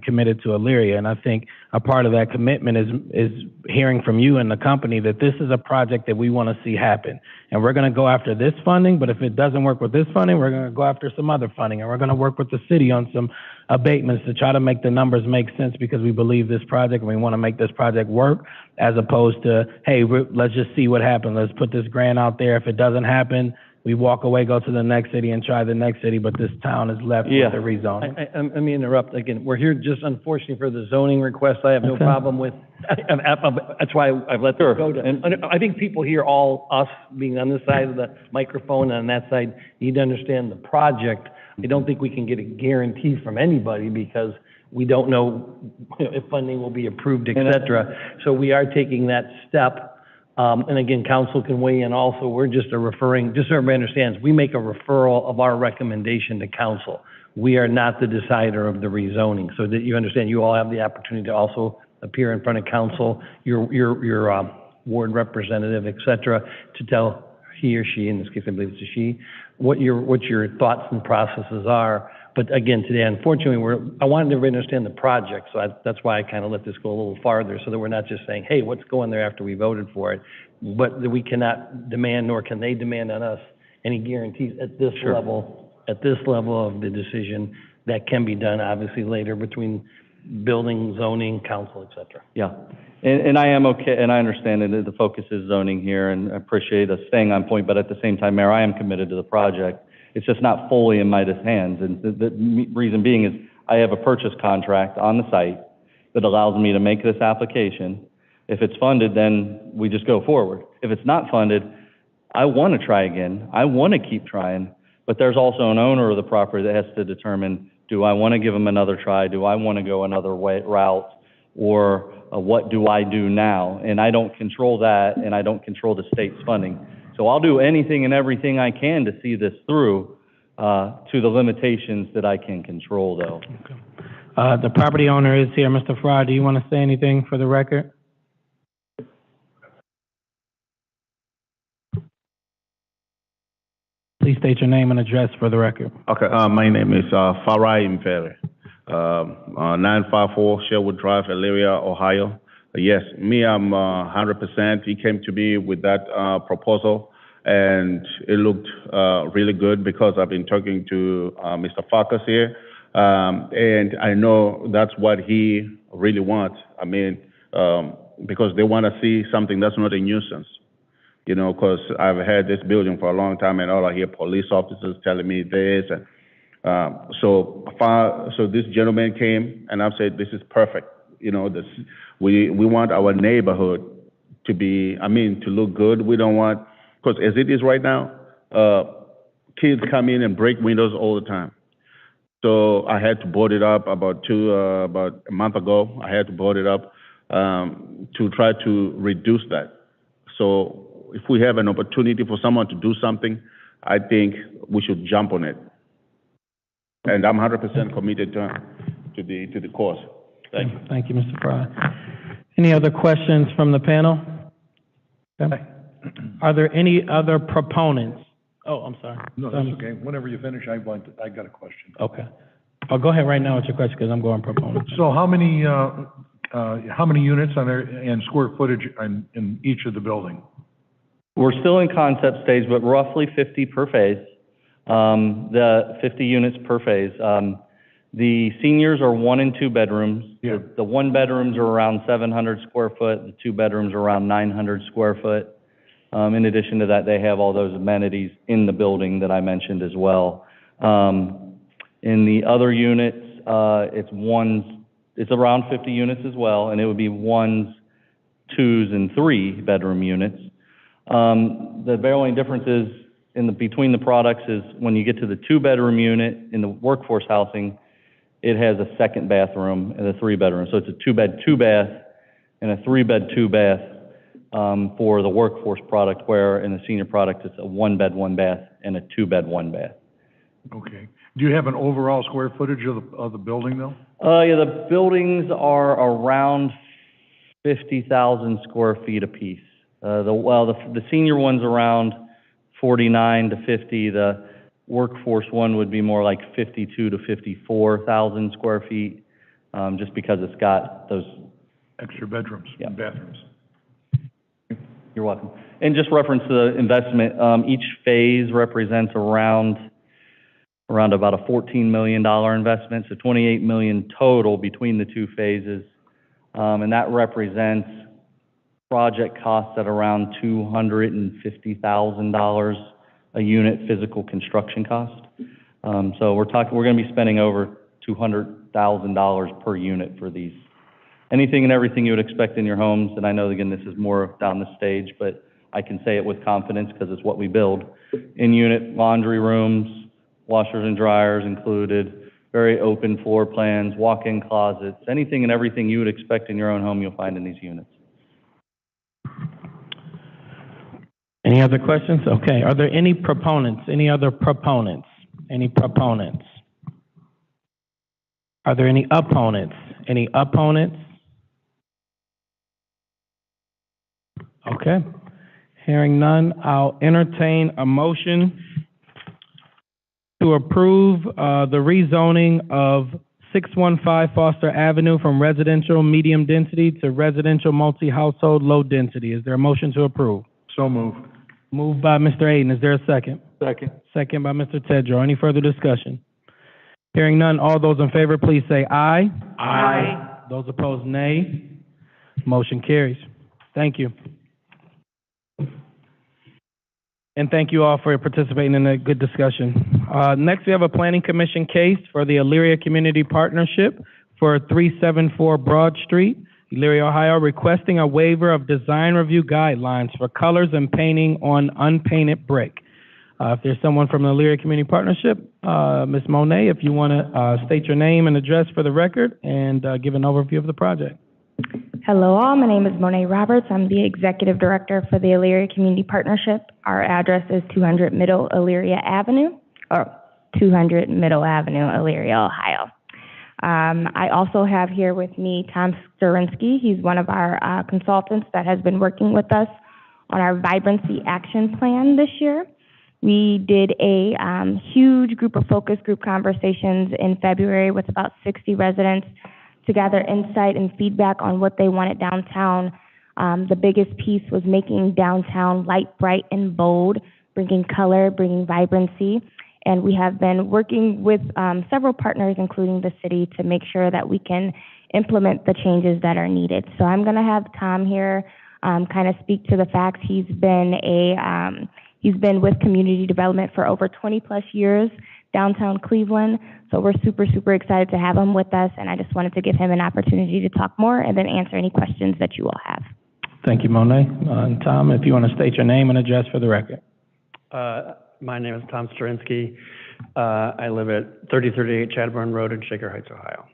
committed to Elyria. And I think a part of that commitment is hearing from you and the company that this is a project that we want to see happen. And we're going to go after this funding, but if it doesn't work with this funding, we're going to go after some other funding. And we're going to work with the city on some abatements to try to make the numbers make sense because we believe this project and we want to make this project work, as opposed to, hey, let's just see what happens. Let's put this grant out there. If it doesn't happen, we walk away, go to the next city and try the next city, but this town is left with the rezoning. Let me interrupt again. We're here just unfortunately for the zoning request. I have no problem with, that's why I've let this go to. And I think people here, all us being on this side of the microphone and on that side, need to understand the project. I don't think we can get a guarantee from anybody because we don't know if funding will be approved, et cetera. So we are taking that step. And again, council can weigh in also. We're just just so everybody understands, we make a referral of our recommendation to council. we are not the decider of the rezoning. So that you understand, you all have the opportunity to also appear in front of council, your ward representative, et cetera, to tell he or she, in this case I believe it's a she, what your thoughts and processes are. But again, today, unfortunately, I wanted everybody to understand the project, so that's why I kind of let this go a little farther, so that we're not just saying, hey, what's going there after we voted for it, but that we cannot demand, nor can they demand on us, any guarantees at this level of the decision. That can be done, obviously, later between building, zoning, council, et cetera. Yeah, and I am okay, and I understand that the focus is zoning here, and I appreciate us staying on point, but at the same time, Mayor, I am committed to the project. It's just not fully in Midas' hands, and the reason being is I have a purchase contract on the site that allows me to make this application. If it's funded, then we just go forward. If it's not funded, I want to try again. I want to keep trying, but there's also an owner of the property that has to determine, do I want to give them another try? Do I want to go another route? Or what do I do now? And I don't control that, and I don't control the state's funding. So I'll do anything and everything I can to see this through to the limitations that I can control, though. The property owner is here. Mr. Fry, do you want to say anything for the record? Please state your name and address for the record. Okay, my name is Farai Mfere, 954 Sherwood Drive, Elyria, Ohio. Yes, me, I'm 100%. He came to me with that proposal, and it looked really good because I've been talking to Mr. Farkas here, and I know that's what he really wants. I mean, because they want to see something that's not a nuisance. You know, because I've had this building for a long time, and all I hear police officers telling me this, and so this gentleman came, and I've said, this is perfect. You know, we want our neighborhood to be, to look good. We don't want, because as it is right now, kids come in and break windows all the time. So I had to board it up about a month ago. I had to board it up to try to reduce that. So if we have an opportunity for someone to do something, I think we should jump on it. And I'm 100% committed to the cause. Thank you. Thank you, Mr. Fry. Any other questions from the panel? Okay. Are there any other proponents? Oh, I'm sorry. No, that's okay. Whenever you finish, I got a question. Okay. Oh, go ahead right now with your question, because I'm going proponent. So how many units on there and square footage in each of the building? We're still in concept stage, but roughly 50 per phase, the 50 units per phase. The seniors are 1 and 2 bedrooms. Yeah. The 1 bedrooms are around 700 square foot. The 2 bedrooms are around 900 square foot. In addition to that, they have all those amenities in the building that I mentioned as well. In the other units, it's around 50 units as well, and it would be 1s, 2s, and 3 bedroom units. The very only difference is between the products is when you get to the 2 bedroom unit in the workforce housing, it has a second bathroom and a 3 bedroom. So it's a 2-bed, 2-bath and a 3-bed, 2-bath for the workforce product, where in the senior product it's a 1-bed, 1-bath and a 2-bed, 1-bath. Okay. Do you have an overall square footage of the building though? Yeah, the buildings are around 50,000 square feet apiece. The senior one's around 49 to 50. The workforce one would be more like 52 to 54,000 square feet, just because it's got those extra bedrooms and bathrooms. You're welcome. And just reference to the investment, each phase represents around about a $14 million investment, so $28 million total between the 2 phases, and that represents project costs at around $250,000 a unit physical construction cost. So we're going to be spending over $200,000 per unit for these. Anything and everything you would expect in your homes, and I know, again, this is more down the stage, but I can say it with confidence because it's what we build. In-unit laundry rooms, washers and dryers included, very open floor plans, walk-in closets, anything and everything you would expect in your own home you'll find in these units. Any other questions? Okay. Are there any proponents? Any other proponents? Any proponents? Are there any opponents? Any opponents? Okay. Hearing none, I'll entertain a motion to approve the rezoning of 615 Foster Avenue from residential medium density to residential multi-household low density. Is there a motion to approve? So moved. Moved by Mr. Aiden. Is there a second? Second. Second by Mr. Tedrow. Any further discussion? Hearing none, all those in favor, please say aye. Aye. Those opposed, nay. Motion carries. Thank you. And thank you all for participating in a good discussion. Next, we have a planning commission case for the Elyria Community Partnership for 374 Broad Street, Elyria, Ohio, requesting a waiver of design review guidelines for colors and painting on unpainted brick. If there's someone from the Elyria Community Partnership, Ms. Monet, if you want to state your name and address for the record and give an overview of the project. Hello all, my name is Monet Roberts. I'm the Executive Director for the Elyria Community Partnership. Our address is 200 Middle Elyria Avenue, or 200 Middle Avenue, Elyria, Ohio. I also have here with me Tom Sterinsky. He's one of our consultants that has been working with us on our Vibrancy Action Plan this year. We did a huge group of focus group conversations in February with about 60 residents to gather insight and feedback on what they wanted downtown. The biggest piece was making downtown light, bright, and bold, bringing color, bringing vibrancy. And we have been working with several partners, including the city, to make sure that we can implement the changes that are needed. So I'm going to have Tom here kind of speak to the facts. He's been with community development for over 20 plus years downtown Cleveland. So we're super, super excited to have him with us, and I just wanted to give him an opportunity to talk more and then answer any questions that you all have. Thank you, Monet. And Tom, if you want to state your name and address for the record. My name is Tom Sterinsky. I live at 3038 Chadbourne Road in Shaker Heights, Ohio.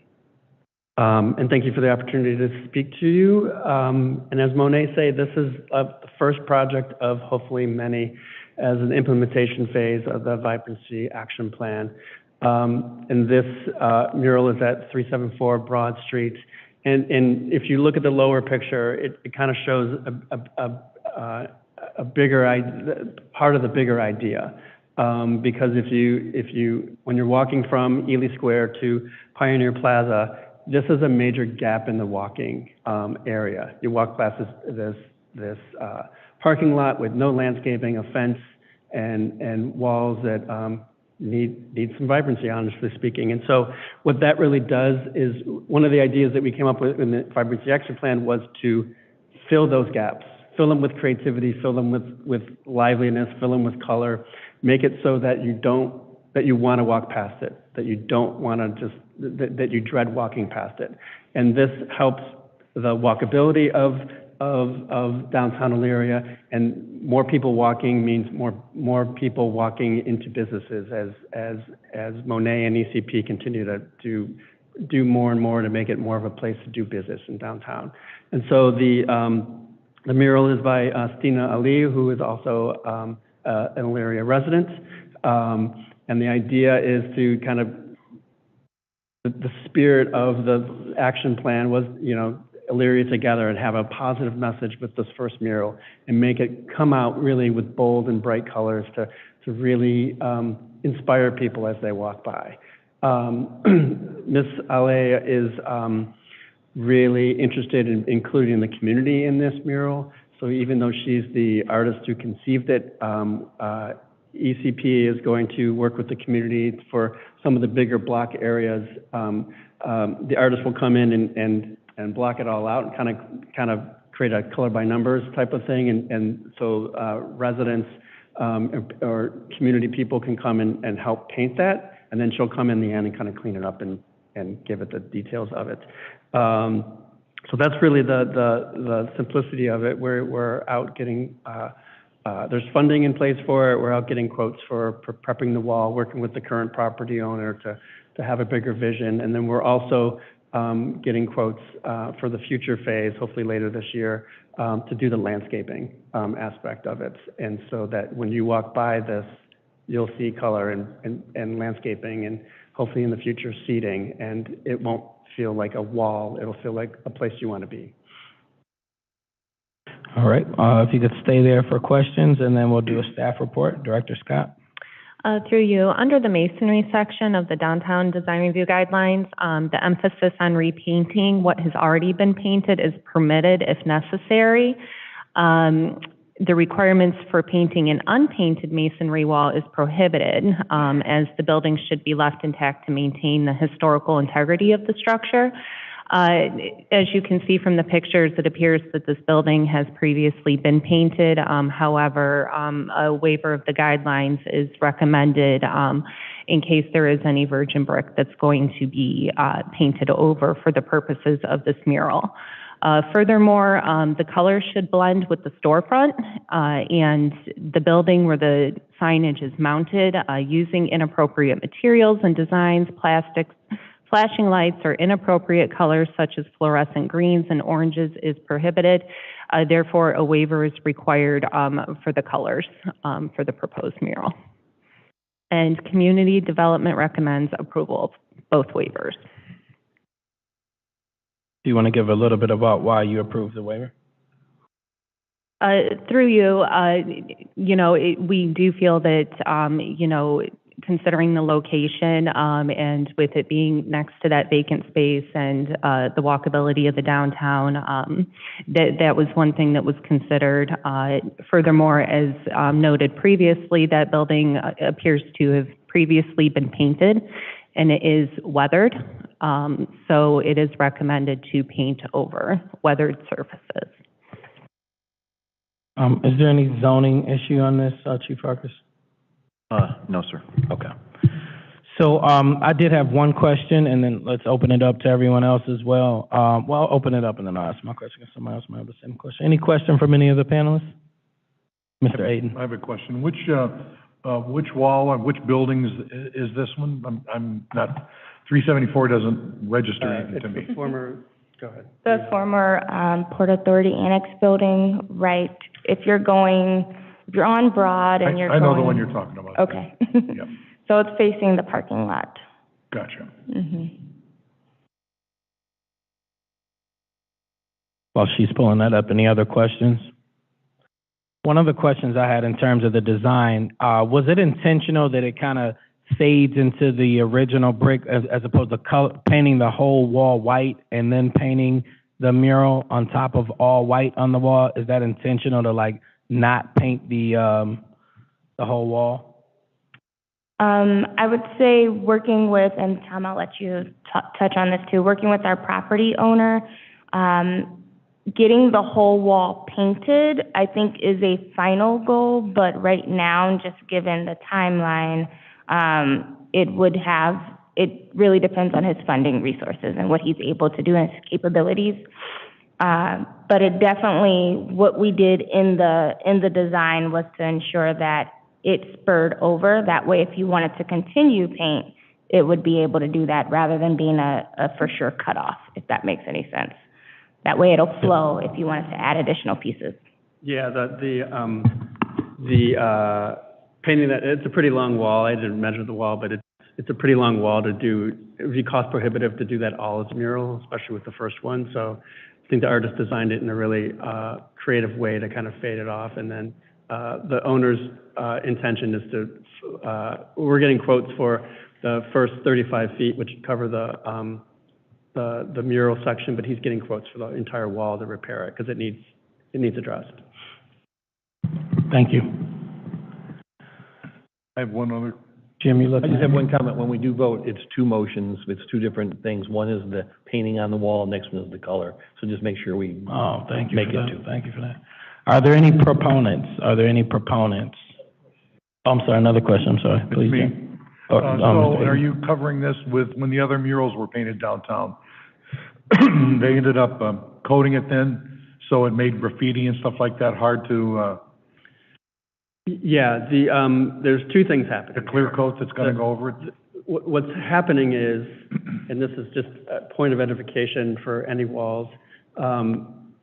And thank you for the opportunity to speak to you. And as Monet said, this is the first project of hopefully many as an implementation phase of the Vibrancy Action Plan. And this mural is at 374 Broad Street. And if you look at the lower picture, it kind of shows a bigger part of the bigger idea. Because when you're walking from Ely Square to Pioneer Plaza, this is a major gap in the walking area. You walk past this parking lot with no landscaping, a fence, and walls that need some vibrancy, honestly speaking. And so what that really does is, one of the ideas that we came up with in the Vibrancy Action Plan was to fill those gaps, fill them with creativity, fill them with liveliness, fill them with color, make it so that you want to walk past it, that you don't want to that you dread walking past it. And this helps the walkability of downtown Elyria, and more people walking means more people walking into businesses as Monet and ECP continue to do more and more to make it more of a place to do business in downtown. And so the mural is by Stina Ali, who is also an Elyria resident. And the idea is to kind of, the spirit of the action plan was, Elyria together, and have a positive message with this first mural and make it come out really with bold and bright colors to really inspire people as they walk by. Ms. Ale is really interested in including the community in this mural. So even though she's the artist who conceived it, ECP is going to work with the community for some of the bigger block areas. The artist will come in and block it all out and kind of create a color by numbers type of thing. And so residents or community people can come and help paint that. And then she'll come in the end and kind of clean it up and give it the details of it. So that's really the simplicity of it. We're out getting, there's funding in place for it. We're out getting quotes for prepping the wall, working with the current property owner to have a bigger vision. And then we're also getting quotes for the future phase, hopefully later this year, to do the landscaping aspect of it. And so that when you walk by this, you'll see color and landscaping, and hopefully in the future, seating, and it won't feel like a wall. It'll feel like a place you want to be. All right, if you could stay there for questions, and then we'll do a staff report. Director Scott? Through you, under the masonry section of the downtown design review guidelines, the emphasis on repainting what has already been painted is permitted if necessary. The requirements for painting an unpainted masonry wall is prohibited, as the building should be left intact to maintain the historical integrity of the structure. As you can see from the pictures, it appears that this building has previously been painted. However, a waiver of the guidelines is recommended in case there is any virgin brick that's going to be painted over for the purposes of this mural. Furthermore, the colors should blend with the storefront and the building where the signage is mounted. Using inappropriate materials and designs, plastics, flashing lights, or inappropriate colors such as fluorescent greens and oranges is prohibited. Therefore, a waiver is required for the colors for the proposed mural. And community development recommends approval of both waivers. Do you want to give a little bit about why you approve the waiver? Through you, we do feel that, considering the location and with it being next to that vacant space and the walkability of the downtown, that was one thing that was considered. Furthermore, as noted previously, that building appears to have previously been painted and it is weathered. So it is recommended to paint over weathered surfaces. Is there any zoning issue on this, Chief Farkas? No, sir. Okay. So I did have one question, and then let's open it up to everyone else as well. Well, I'll open it up, and then I'll ask my question, because somebody else might have the same question. Any question from any of the panelists? Mr. Aiden. I have a question. Which wall or which buildings is this one? I'm not, 374 doesn't register anything to me. It's the former, go ahead. The former Port Authority Annex building, right? If you're on Broad and you're I know going... the one you're talking about. Okay. Yep. So it's facing the parking lot. Gotcha. While she's pulling that up, any other questions? One of the questions I had in terms of the design, was it intentional that it kind of fades into the original brick as opposed to painting the whole wall white and then painting the mural on top of all white on the wall? Is that intentional to not paint the whole wall? I would say working with, and Tom, I'll let you touch on this too, working with our property owner, getting the whole wall painted, I think is a final goal, but right now, just given the timeline, it really depends on his funding resources and what he's able to do and his capabilities. But it definitely, what we did in the design was to ensure that it spurred over. That way, if you wanted to continue paint, it would be able to do that rather than being a for sure cutoff, if that makes any sense. That way it'll flow if you wanted to add additional pieces. Yeah, the painting that, it's a pretty long wall. I didn't measure the wall, but it's a pretty long wall to do. It would be cost prohibitive to do that all as a mural, especially with the first one. So I think the artist designed it in a really creative way to kind of fade it off. And then the owner's intention is to, we're getting quotes for the first 35 feet, which cover the mural section, but he's getting quotes for the entire wall to repair it because it needs addressed. Thank you. I have one other. Jim, you look. I just have one comment. When we do vote, it's two motions. It's two different things. One is the painting on the wall, next one is the color. So just make sure we thank you make for it that. two. Thank you for that. Are there any proponents? Oh, I'm sorry, another question. I'm sorry. Please. Me. Jim. So Mr. are you covering this with, when the other murals were painted downtown, they ended up coating it then, so it made graffiti and stuff like that hard to, Yeah, there's two things happening. the clear coat that's gonna go over it? What's happening is, and this is just a point of edification for any walls,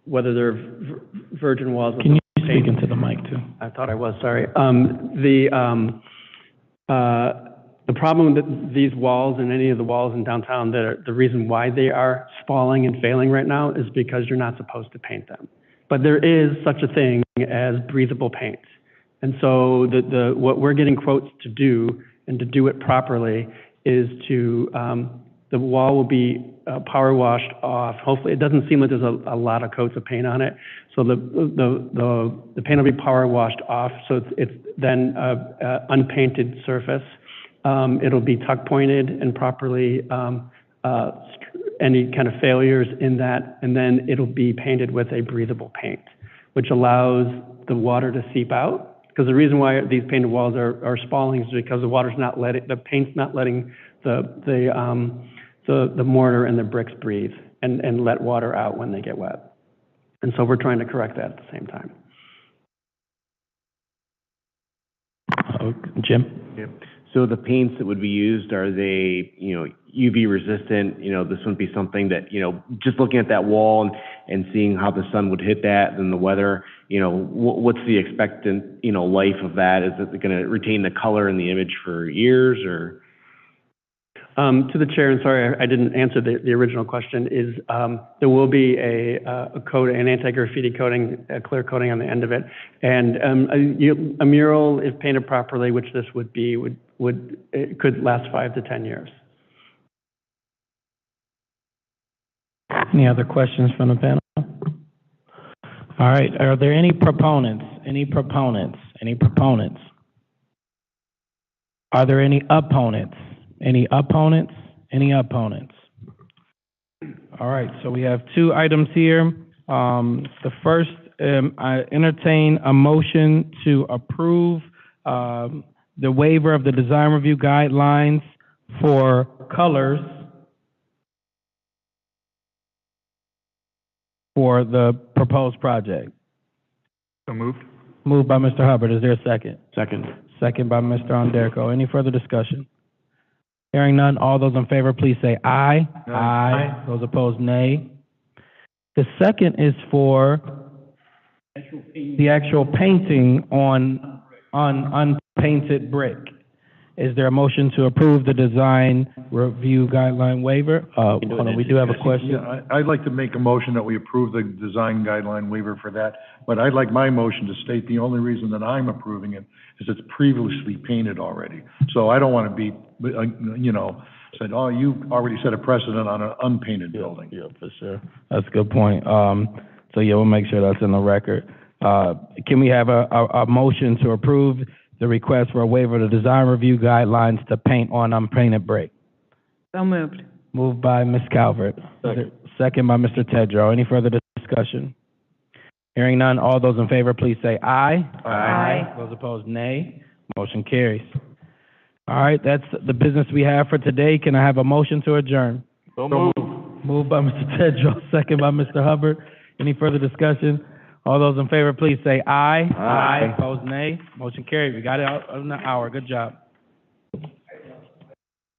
whether they're virgin walls. Can you speak into the mic too? I thought I was, sorry. The problem that these walls and any of the walls in downtown, the reason why they are spalling and failing right now is because you're not supposed to paint them. But there is such a thing as breathable paint. And so what we're getting quotes to do, and to do it properly, is to, the wall will be power washed off. Hopefully, it doesn't seem like there's a lot of coats of paint on it. So the paint will be power washed off, so it's then unpainted surface. It'll be tuck pointed and properly, any kind of failures in that, and then it'll be painted with a breathable paint, which allows the water to seep out. Because the reason why these painted walls are spalling is because the paint's not letting the mortar and the bricks breathe and let water out when they get wet. And so we're trying to correct that at the same time. Jim? Yep. So the paints that would be used, are they, UV resistant? This wouldn't be something that, just looking at that wall and seeing how the sun would hit that and the weather, what's the expectant, life of that? Is it going to retain the color and the image for years, or? To the chair, and sorry, I didn't answer the original question, is there will be a coat, an anti-graffiti coating, a clear coating on the end of it. And a mural, if painted properly, which this would be, it could last 5 to 10 years. Any other questions from the panel? All right, are there any proponents? Any proponents? Any proponents? Are there any opponents? Any opponents? Any opponents? All right, so we have 2 items here. The first, I entertain a motion to approve the waiver of the design review guidelines for colors for the proposed project. So moved. Moved by Mr. Hubbard. Is there a second? Second. Second by Mr. Onderko. Any further discussion? Hearing none, all those in favor, please say aye. Aye. Those opposed, nay. The second is for the actual painting on unpainted brick. Is there a motion to approve the design review guideline waiver? Hold on, we do have a question. Yeah, I'd like to make a motion that we approve the design guideline waiver for that, but I'd like my motion to state the only reason that I'm approving it is it's previously painted already. So I don't want to be, said, oh, you already set a precedent on an unpainted building. Yeah, for sure. That's a good point. So yeah, we'll make sure that's in the record. Can we have a motion to approve the request for a waiver of the design review guidelines to paint on unpainted brick? So moved. Moved by Ms. Calvert. Second by Mr. Tedrow. Any further discussion? Hearing none, all those in favor, please say aye. Aye. Those opposed, nay. Motion carries. All right, that's the business we have for today. Can I have a motion to adjourn? So moved. Moved by Mr. Tedrow, second by Mr. Hubbard. Any further discussion? All those in favor, please say aye. Aye. Opposed, nay. Motion carried. We got it out in an hour. Good job.